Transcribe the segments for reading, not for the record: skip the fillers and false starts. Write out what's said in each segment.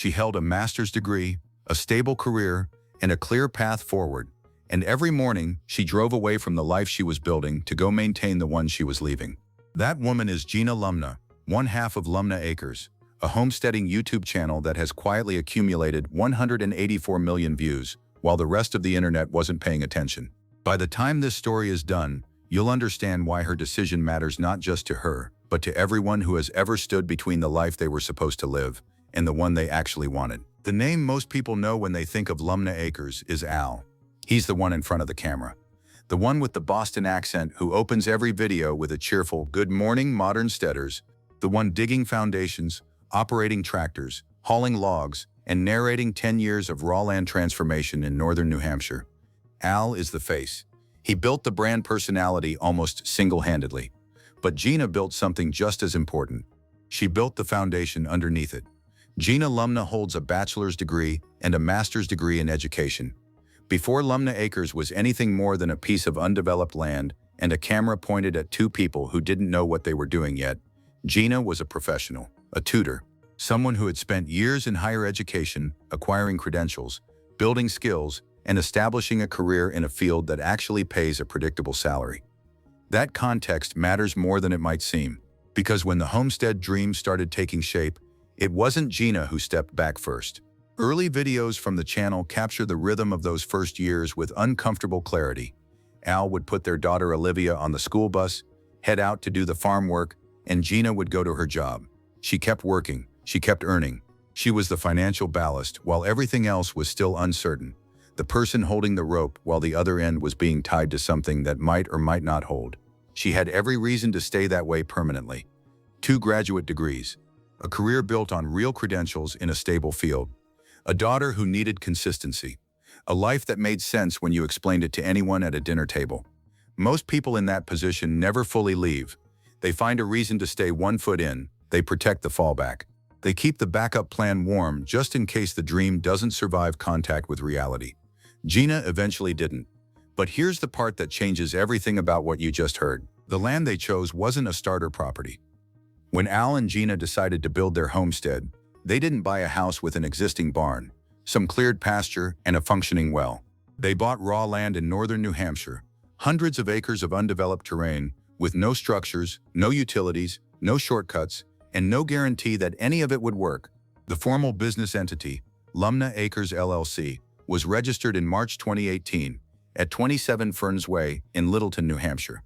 She held a master's degree, a stable career, and a clear path forward. And every morning, she drove away from the life she was building to go maintain the one she was leaving. That woman is Gina Lumnah, one half of Lumnah Acres, a homesteading YouTube channel that has quietly accumulated 184 million views, while the rest of the internet wasn't paying attention. By the time this story is done, you'll understand why her decision matters not just to her, but to everyone who has ever stood between the life they were supposed to live and the one they actually wanted. The name most people know when they think of Lumnah Acres is Al. He's the one in front of the camera. The one with the Boston accent who opens every video with a cheerful, "Good morning, modern steaders." The one digging foundations, operating tractors, hauling logs, and narrating 10 years of raw land transformation in northern New Hampshire. Al is the face. He built the brand personality almost single-handedly. But Gina built something just as important. She built the foundation underneath it. Gina Lumnah holds a bachelor's degree and a master's degree in education. Before Lumnah Acres was anything more than a piece of undeveloped land and a camera pointed at two people who didn't know what they were doing yet, Gina was a professional, a tutor, someone who had spent years in higher education, acquiring credentials, building skills, and establishing a career in a field that actually pays a predictable salary. That context matters more than it might seem, because when the homestead dream started taking shape, it wasn't Gina who stepped back first. Early videos from the channel capture the rhythm of those first years with uncomfortable clarity. Al would put their daughter Olivia on the school bus, head out to do the farm work, and Gina would go to her job. She kept working, she kept earning. She was the financial ballast while everything else was still uncertain. The person holding the rope while the other end was being tied to something that might or might not hold. She had every reason to stay that way permanently. 2 graduate degrees, a career built on real credentials in a stable field, a daughter who needed consistency, a life that made sense when you explained it to anyone at a dinner table. Most people in that position never fully leave. They find a reason to stay 1 foot in. They protect the fallback. They keep the backup plan warm just in case the dream doesn't survive contact with reality. Gina eventually didn't. But here's the part that changes everything about what you just heard. The land they chose wasn't a starter property. When Al and Gina decided to build their homestead, they didn't buy a house with an existing barn, some cleared pasture, and a functioning well. They bought raw land in northern New Hampshire, hundreds of acres of undeveloped terrain, with no structures, no utilities, no shortcuts, and no guarantee that any of it would work. The formal business entity, Lumnah Acres LLC, was registered in March 2018 at 27 Ferns Way in Littleton, New Hampshire.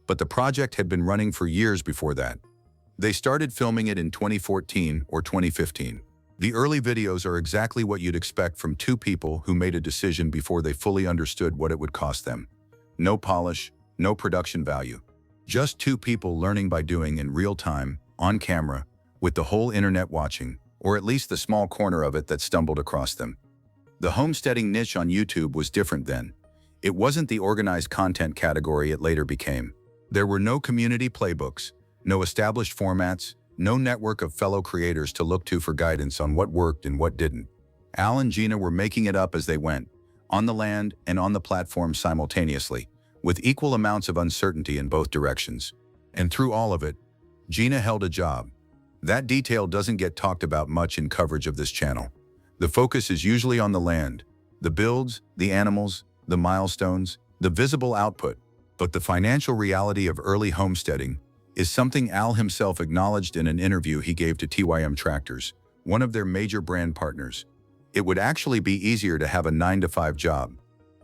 But the project had been running for years before that. They started filming it in 2014 or 2015. The early videos are exactly what you'd expect from 2 people who made a decision before they fully understood what it would cost them. No polish, no production value. Just 2 people learning by doing in real time, on camera, with the whole internet watching, or at least the small corner of it that stumbled across them. The homesteading niche on YouTube was different then. It wasn't the organized content category it later became. There were no community playbooks, no established formats, no network of fellow creators to look to for guidance on what worked and what didn't. Al and Gina were making it up as they went, on the land and on the platform simultaneously, with equal amounts of uncertainty in both directions. And through all of it, Gina held a job. That detail doesn't get talked about much in coverage of this channel. The focus is usually on the land, the builds, the animals, the milestones, the visible output. But the financial reality of early homesteading is something Al himself acknowledged in an interview he gave to TYM Tractors, one of their major brand partners. It would actually be easier to have a 9-to-5 job.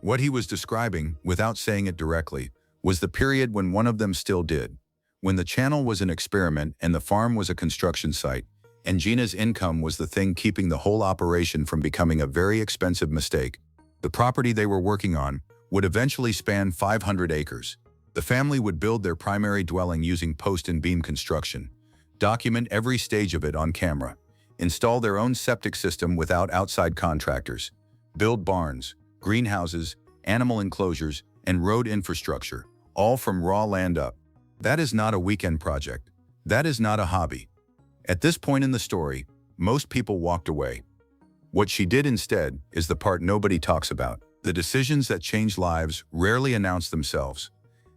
What he was describing, without saying it directly, was the period when one of them still did, when the channel was an experiment and the farm was a construction site, and Gina's income was the thing keeping the whole operation from becoming a very expensive mistake. The property they were working on would eventually span 500 acres. The family would build their primary dwelling using post and beam construction, document every stage of it on camera, install their own septic system without outside contractors, build barns, greenhouses, animal enclosures, and road infrastructure, all from raw land up. That is not a weekend project. That is not a hobby. At this point in the story, most people walked away. What she did instead is the part nobody talks about. The decisions that change lives rarely announce themselves.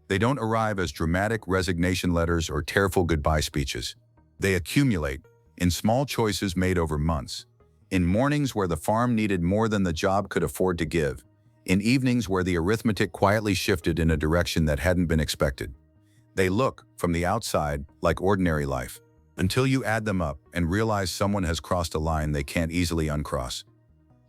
They don't arrive as dramatic resignation letters or tearful goodbye speeches. They accumulate in small choices made over months, In mornings where the farm needed more than the job could afford to give. In evenings where the arithmetic quietly shifted in a direction that hadn't been expected. They look, from the outside, like ordinary life. Until you add them up and realize someone has crossed a line they can't easily uncross.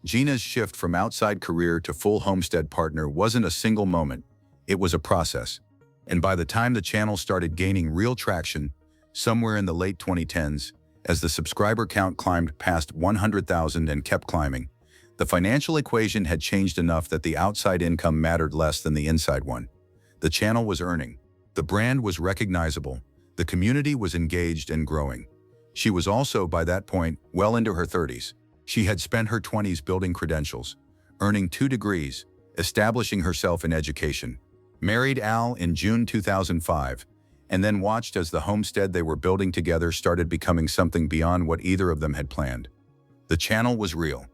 Gina's shift from outside career to full homestead partner wasn't a single moment. It was a process. And by the time the channel started gaining real traction, somewhere in the late 2010s, as the subscriber count climbed past 100,000 and kept climbing, the financial equation had changed enough that the outside income mattered less than the inside one. The channel was earning. The brand was recognizable. The community was engaged and growing. She was also, by that point, well into her 30s. She had spent her 20s building credentials, earning 2 degrees, establishing herself in education. Married Al in June 2005, and then watched as the homestead they were building together started becoming something beyond what either of them had planned. The channel was real.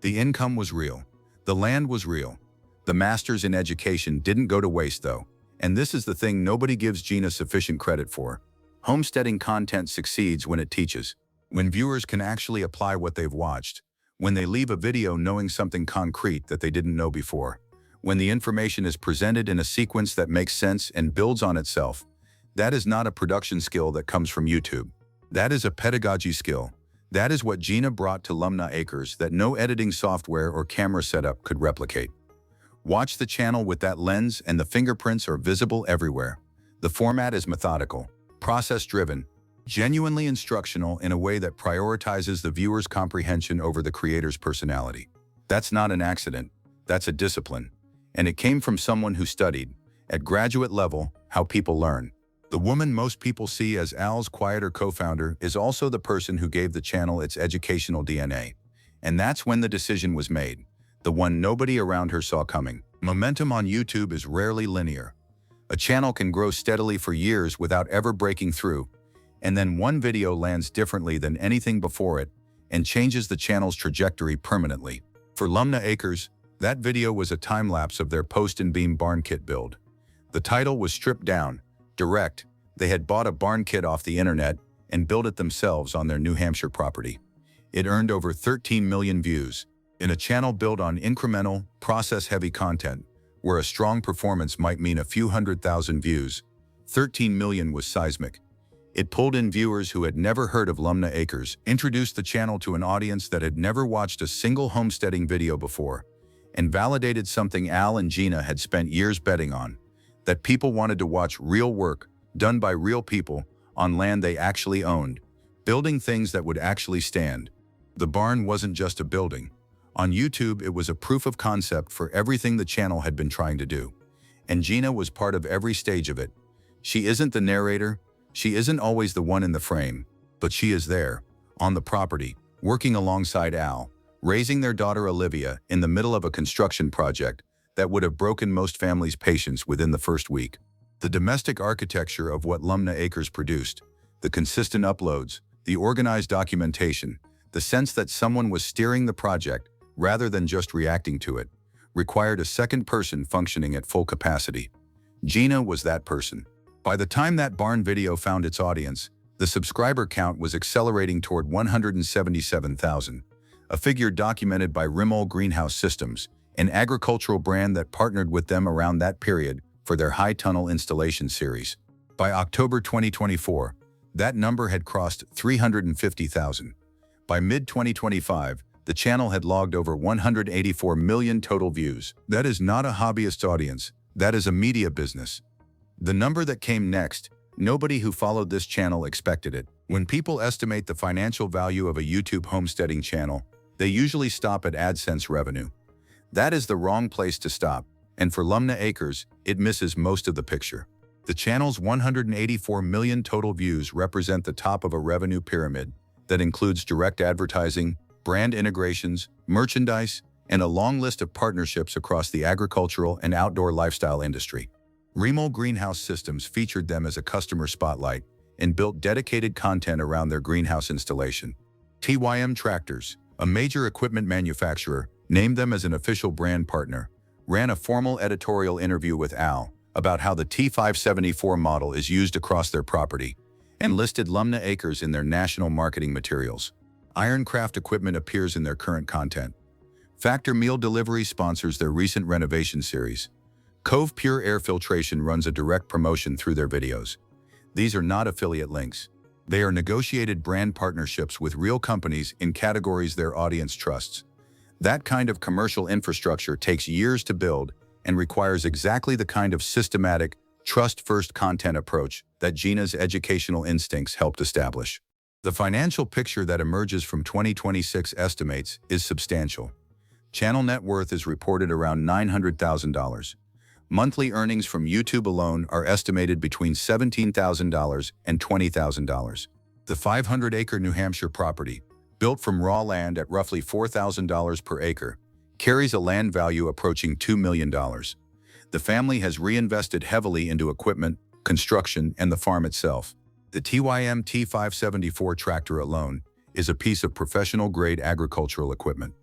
The income was real. The land was real. The masters in education didn't go to waste though, and this is the thing nobody gives Gina sufficient credit for. Homesteading content succeeds when it teaches. When viewers can actually apply what they've watched. When they leave a video knowing something concrete that they didn't know before. When the information is presented in a sequence that makes sense and builds on itself. That is not a production skill that comes from YouTube. That is a pedagogy skill. That is what Gina brought to Lumnah Acres that no editing software or camera setup could replicate. Watch the channel with that lens and the fingerprints are visible everywhere. The format is methodical, process-driven, genuinely instructional in a way that prioritizes the viewer's comprehension over the creator's personality. That's not an accident. That's a discipline. And it came from someone who studied, at graduate level, how people learn. The woman most people see as Al's quieter co-founder is also the person who gave the channel its educational DNA. And that's when the decision was made, the one nobody around her saw coming. Momentum on YouTube is rarely linear. A channel can grow steadily for years without ever breaking through, and then one video lands differently than anything before it and changes the channel's trajectory permanently. For Lumnah Acres, that video was a time-lapse of their post and beam barn kit build. The title was stripped down, direct. They had bought a barn kit off the internet and built it themselves on their New Hampshire property. It earned over 13 million views. In a channel built on incremental, process-heavy content, where a strong performance might mean a few 100,000 views, 13 million was seismic. It pulled in viewers who had never heard of Lumnah Acres, introduced the channel to an audience that had never watched a single homesteading video before, and validated something Al and Gina had spent years betting on, that people wanted to watch real work, done by real people, on land they actually owned, building things that would actually stand. The barn wasn't just a building. On YouTube, it was a proof of concept for everything the channel had been trying to do. And Gina was part of every stage of it. She isn't the narrator, she isn't always the one in the frame, but she is there, on the property, working alongside Al, raising their daughter Olivia in the middle of a construction project that would have broken most families' patience within the first week. The domestic architecture of what Lumnah Acres produced, the consistent uploads, the organized documentation, the sense that someone was steering the project rather than just reacting to it, required a second person functioning at full capacity. Gina was that person. By the time that barn video found its audience, the subscriber count was accelerating toward 177,000, a figure documented by Relied Greenhouse Systems, an agricultural brand that partnered with them around that period for their high tunnel installation series. By October 2024, that number had crossed 350,000. By mid-2025, the channel had logged over 184 million total views. That is not a hobbyist audience, that is a media business. The number that came next, nobody who followed this channel expected it. When people estimate the financial value of a YouTube homesteading channel, they usually stop at AdSense revenue. That is the wrong place to stop, and for Lumnah Acres, it misses most of the picture. The channel's 184 million total views represent the top of a revenue pyramid that includes direct advertising, brand integrations, merchandise, and a long list of partnerships across the agricultural and outdoor lifestyle industry. Relied Greenhouse Systems featured them as a customer spotlight and built dedicated content around their greenhouse installation. TYM Tractors, a major equipment manufacturer, named them as an official brand partner, ran a formal editorial interview with Al about how the T574 model is used across their property, and listed Lumnah Acres in their national marketing materials. Ironcraft equipment appears in their current content. Factor Meal Delivery sponsors their recent renovation series. Cove Pure Air Filtration runs a direct promotion through their videos. These are not affiliate links. They are negotiated brand partnerships with real companies in categories their audience trusts. That kind of commercial infrastructure takes years to build and requires exactly the kind of systematic, trust-first content approach that Gina's educational instincts helped establish. The financial picture that emerges from 2026 estimates is substantial. Channel net worth is reported around $900,000. Monthly earnings from YouTube alone are estimated between $17,000 and $20,000. The 500-acre New Hampshire property, built from raw land at roughly $4,000 per acre, carries a land value approaching $2 million. The family has reinvested heavily into equipment, construction, and the farm itself. The TYM T574 tractor alone is a piece of professional-grade agricultural equipment.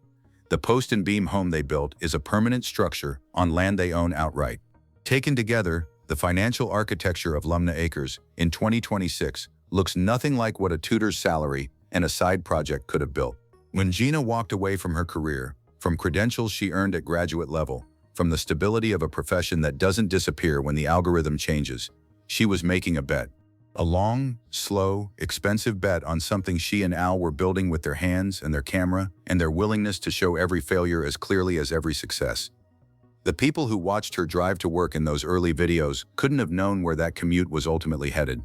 The post and beam home they built is a permanent structure on land they own outright. Taken together, the financial architecture of Lumnah Acres in 2026 looks nothing like what a tutor's salary and a side project could have built. When Gina walked away from her career, from credentials she earned at graduate level, from the stability of a profession that doesn't disappear when the algorithm changes, she was making a bet. A long, slow, expensive bet on something she and Al were building with their hands and their camera and their willingness to show every failure as clearly as every success. The people who watched her drive to work in those early videos couldn't have known where that commute was ultimately headed.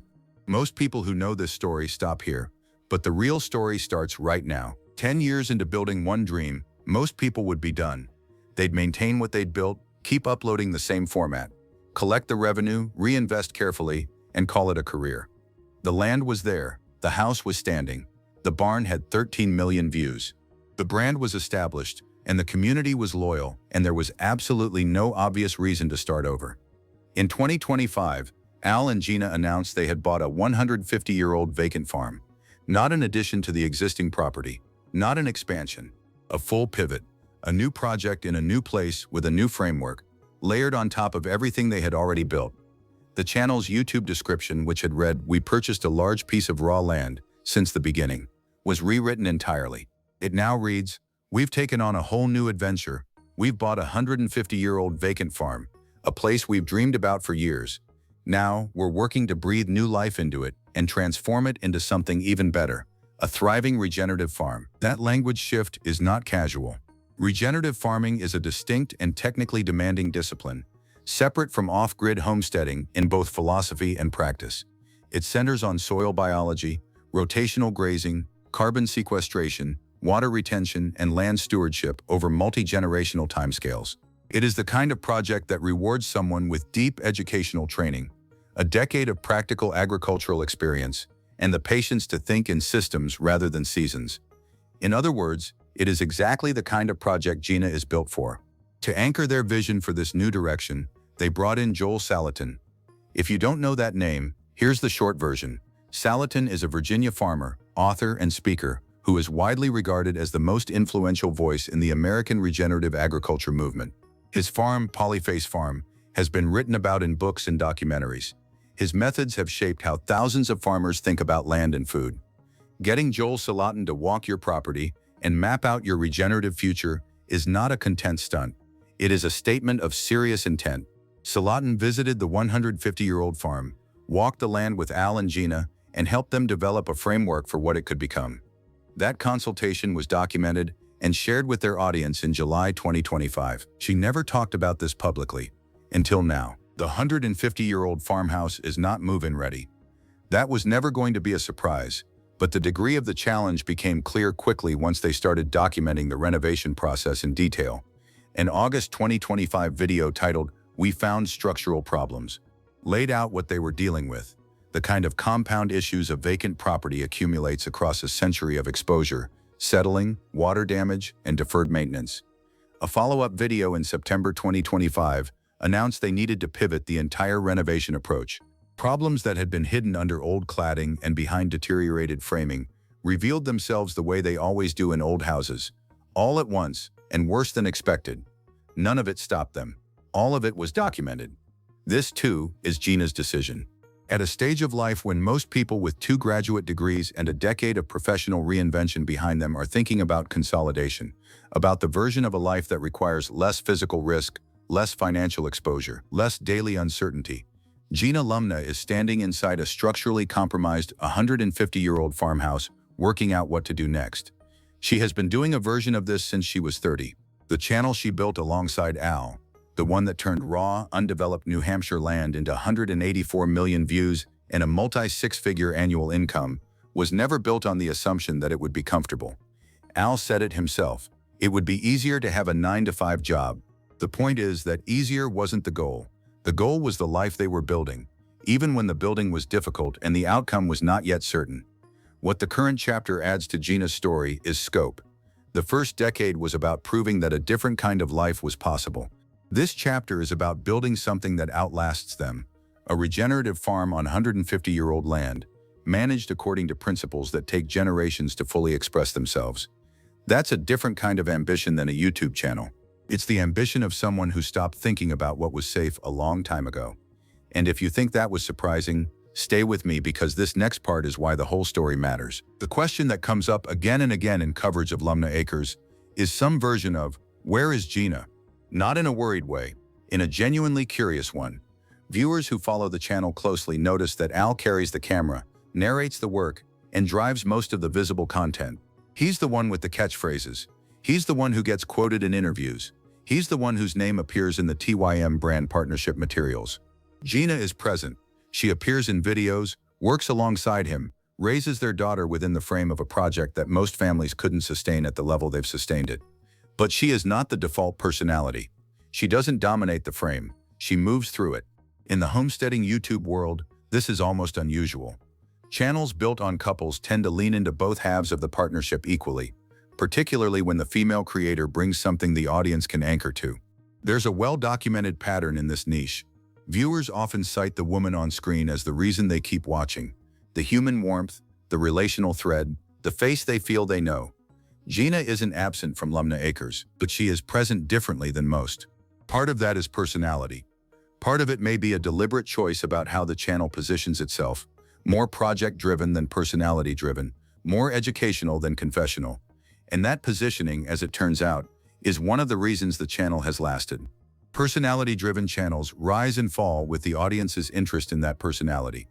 Most people who know this story stop here, but the real story starts right now. 10 years into building one dream, most people would be done. They'd maintain what they'd built, keep uploading the same format, collect the revenue, reinvest carefully, and call it a career. The land was there, the house was standing, the barn had 13 million views. The brand was established, and the community was loyal, and there was absolutely no obvious reason to start over. In 2025, Al and Gina announced they had bought a 150-year-old vacant farm. Not an addition to the existing property, not an expansion, a full pivot, a new project in a new place with a new framework, layered on top of everything they had already built. The channel's YouTube description, which had read, "We purchased a large piece of raw land since the beginning," was rewritten entirely. It now reads, "We've taken on a whole new adventure. We've bought a 150-year-old vacant farm, a place we've dreamed about for years. Now, we're working to breathe new life into it and transform it into something even better, a thriving regenerative farm." That language shift is not casual. Regenerative farming is a distinct and technically demanding discipline, separate from off-grid homesteading in both philosophy and practice. It centers on soil biology, rotational grazing, carbon sequestration, water retention, and land stewardship over multi-generational timescales. It is the kind of project that rewards someone with deep educational training, a decade of practical agricultural experience, and the patience to think in systems rather than seasons. In other words, it is exactly the kind of project Gina is built for. To anchor their vision for this new direction, they brought in Joel Salatin. If you don't know that name, here's the short version. Salatin is a Virginia farmer, author, and speaker who is widely regarded as the most influential voice in the American regenerative agriculture movement. His farm, Polyface Farm, has been written about in books and documentaries. His methods have shaped how thousands of farmers think about land and food. Getting Joel Salatin to walk your property and map out your regenerative future is not a content stunt. It is a statement of serious intent. Salatin visited the 150-year-old farm, walked the land with Al and Gina, and helped them develop a framework for what it could become. That consultation was documented and shared with their audience in July 2025. She never talked about this publicly, until now. The 150-year-old farmhouse is not move-in ready. That was never going to be a surprise, but the degree of the challenge became clear quickly once they started documenting the renovation process in detail. An August 2025 video titled, "We Found Structural Problems," laid out what they were dealing with, the kind of compound issues a vacant property accumulates across a century of exposure, settling, water damage, and deferred maintenance. A follow-up video in September 2025 announced they needed to pivot the entire renovation approach. Problems that had been hidden under old cladding and behind deteriorated framing revealed themselves the way they always do in old houses, all at once and worse than expected. None of it stopped them. All of it was documented. This, too, is Gina's decision. At a stage of life when most people with 2 graduate degrees and a decade of professional reinvention behind them are thinking about consolidation, about the version of a life that requires less physical risk, less financial exposure, less daily uncertainty, Gina Lumnah is standing inside a structurally compromised 150-year-old farmhouse, working out what to do next. She has been doing a version of this since she was 30. The channel she built alongside Al, the one that turned raw, undeveloped New Hampshire land into 184 million views and a multi-six-figure annual income, was never built on the assumption that it would be comfortable. Al said it himself. It would be easier to have a 9-to-5 job. The point is that easier wasn't the goal. The goal was the life they were building, even when the building was difficult and the outcome was not yet certain. What the current chapter adds to Gina's story is scope. The first decade was about proving that a different kind of life was possible. This chapter is about building something that outlasts them, a regenerative farm on 150-year-old land, managed according to principles that take generations to fully express themselves. That's a different kind of ambition than a YouTube channel. It's the ambition of someone who stopped thinking about what was safe a long time ago. And if you think that was surprising, stay with me because this next part is why the whole story matters. The question that comes up again and again in coverage of Lumnah Acres is some version of, "Where is Gina?" Not in a worried way, in a genuinely curious one. Viewers who follow the channel closely notice that Al carries the camera, narrates the work, and drives most of the visible content. He's the one with the catchphrases. He's the one who gets quoted in interviews. He's the one whose name appears in the TYM brand partnership materials. Gina is present. She appears in videos, works alongside him, raises their daughter within the frame of a project that most families couldn't sustain at the level they've sustained it. But she is not the default personality. She doesn't dominate the frame. She moves through it. In the homesteading YouTube world, this is almost unusual. Channels built on couples tend to lean into both halves of the partnership equally, particularly when the female creator brings something the audience can anchor to. There's a well-documented pattern in this niche. Viewers often cite the woman on screen as the reason they keep watching. The human warmth, the relational thread, the face they feel they know. Gina isn't absent from Lumnah Acres, but she is present differently than most. Part of that is personality. Part of it may be a deliberate choice about how the channel positions itself, more project-driven than personality-driven, more educational than confessional. And that positioning, as it turns out, is one of the reasons the channel has lasted. Personality-driven channels rise and fall with the audience's interest in that personality.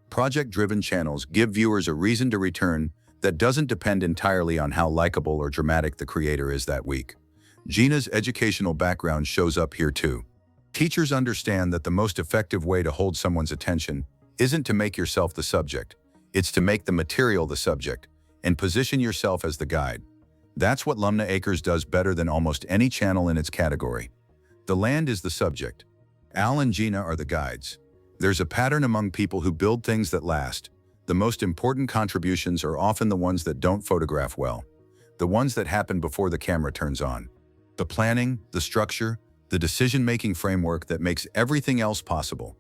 Project-driven channels give viewers a reason to return that doesn't depend entirely on how likable or dramatic the creator is that week. Gina's educational background shows up here too. Teachers understand that the most effective way to hold someone's attention isn't to make yourself the subject, it's to make the material the subject, and position yourself as the guide. That's what Lumnah Acres does better than almost any channel in its category. The land is the subject. Al and Gina are the guides. There's a pattern among people who build things that last. The most important contributions are often the ones that don't photograph well, the ones that happen before the camera turns on. The planning, the structure, the decision-making framework that makes everything else possible.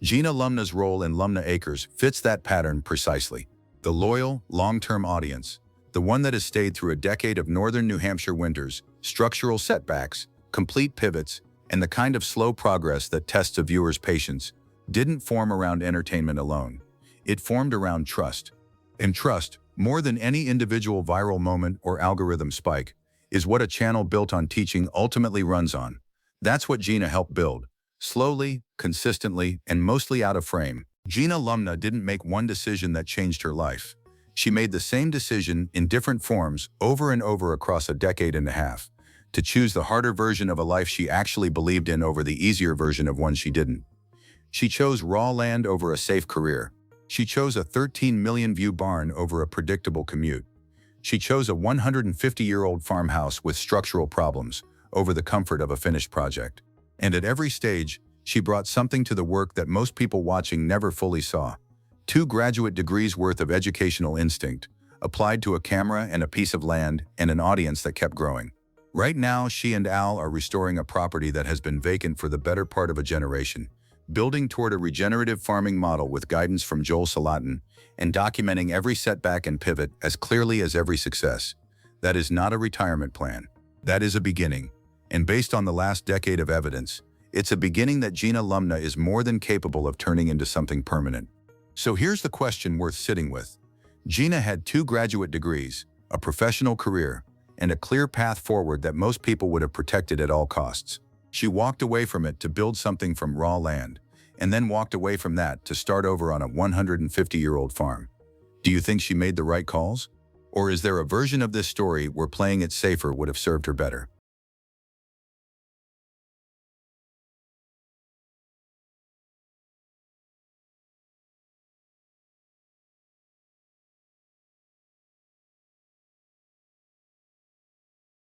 Gina Lumnah's role in Lumnah Acres fits that pattern precisely. The loyal, long-term audience, the one that has stayed through a decade of northern New Hampshire winters, structural setbacks, complete pivots, and the kind of slow progress that tests a viewer's patience, didn't form around entertainment alone. It formed around trust. And trust, more than any individual viral moment or algorithm spike, is what a channel built on teaching ultimately runs on. That's what Gina helped build. Slowly, consistently, and mostly out of frame. Gina Lumnah didn't make one decision that changed her life. She made the same decision in different forms over and over across a decade and a half, to choose the harder version of a life she actually believed in over the easier version of one she didn't. She chose raw land over a safe career. She chose a 13 million view barn over a predictable commute. She chose a 150-year-old farmhouse with structural problems over the comfort of a finished project. And at every stage, she brought something to the work that most people watching never fully saw. 2 graduate degrees worth of educational instinct, applied to a camera and a piece of land and an audience that kept growing. Right now, she and Al are restoring a property that has been vacant for the better part of a generation, building toward a regenerative farming model with guidance from Joel Salatin, and documenting every setback and pivot as clearly as every success. That is not a retirement plan. That is a beginning. And based on the last decade of evidence, it's a beginning that Gina Lumnah is more than capable of turning into something permanent. So here's the question worth sitting with. Gina had 2 graduate degrees, a professional career, and a clear path forward that most people would have protected at all costs. She walked away from it to build something from raw land, and then walked away from that to start over on a 150-year-old farm. Do you think she made the right calls? Or is there a version of this story where playing it safer would have served her better?